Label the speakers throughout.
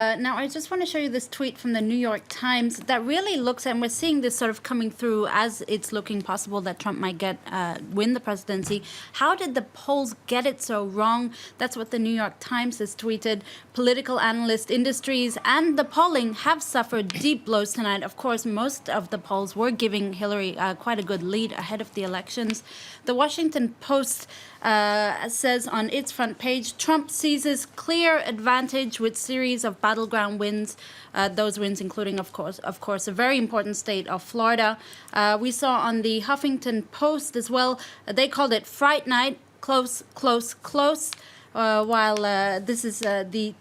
Speaker 1: Now, I just want to show you this tweet from the New York Times that really looks at, and we're seeing this sort of coming through as it's looking possible that Trump might win the presidency. How did the polls get it so wrong? That's what the New York Times has tweeted. Political analyst industries and the polling have suffered deep blows tonight. Of course, most of the polls were giving Hillary quite a good lead ahead of the elections. The Washington Post says on its front page, Trump seizes clear advantage with series of battleground wins. Those wins including, of course, a very important state of Florida. We saw on the Huffington Post as well, they called it Fright Night, close, close, close. While this is the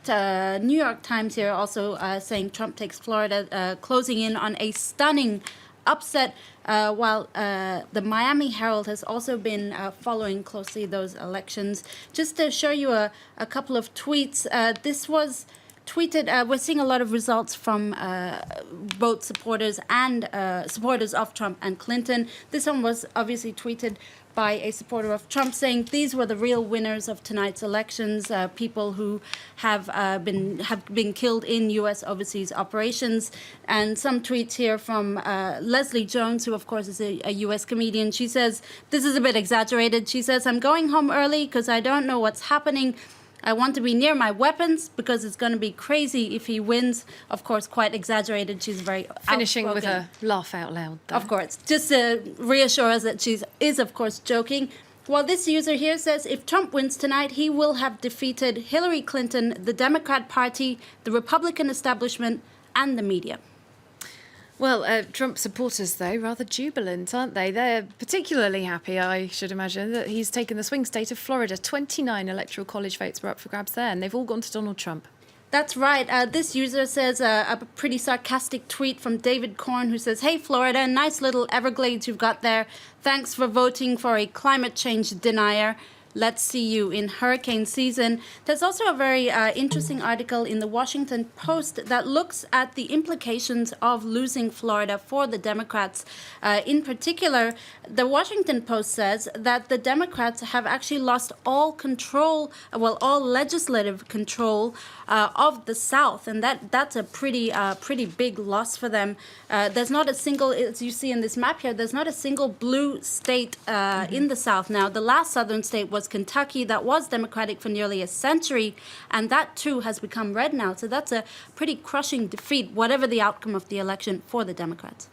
Speaker 1: New York Times here also saying Trump takes Florida, closing in on a stunning upset, while the Miami Herald has also been following closely those elections. Just to show you a couple of tweets, this was tweeted. We're seeing a lot of results from both supporters and supporters of Trump and Clinton. This one was obviously tweeted by a supporter of Trump saying these were the real winners of tonight's elections, people who have been killed in U.S. overseas operations. And some tweets here from Leslie Jones, who of course is a U.S. comedian. She says, this is a bit exaggerated. She says, I'm going home early because I don't know what's happening. I want to be near my weapons because it's going to be crazy if he wins. Of course, quite exaggerated. She's very
Speaker 2: finishing
Speaker 1: outspoken.
Speaker 2: with a laugh out loud, though.
Speaker 1: Of course, just to reassure us that she is, of course, joking. Well, this user here says if Trump wins tonight, he will have defeated Hillary Clinton, the Democrat Party, the Republican establishment, and the media.
Speaker 2: Well, Trump supporters, though, rather jubilant, aren't they? They're particularly happy, I should imagine, that he's taken the swing state of Florida. 29 electoral college votes were up for grabs there, and they've all gone to Donald Trump.
Speaker 1: That's right. This user says a pretty sarcastic tweet from David Korn, who says, hey, Florida, nice little Everglades you've got there. Thanks for voting for a climate change denier. Let's see you in hurricane season. There's also a very interesting article in the Washington Post that looks at the implications of losing Florida for the Democrats. In particular, the Washington Post says that the Democrats have actually lost all control, all legislative control of the South, and that's a pretty big loss for them. There's not a single, as you see in this map here, there's not a single blue state in the South now. The last southern state was Kentucky, that was Democratic for nearly a century, and that too has become red now. So that's a pretty crushing defeat, whatever the outcome of the election for the Democrats.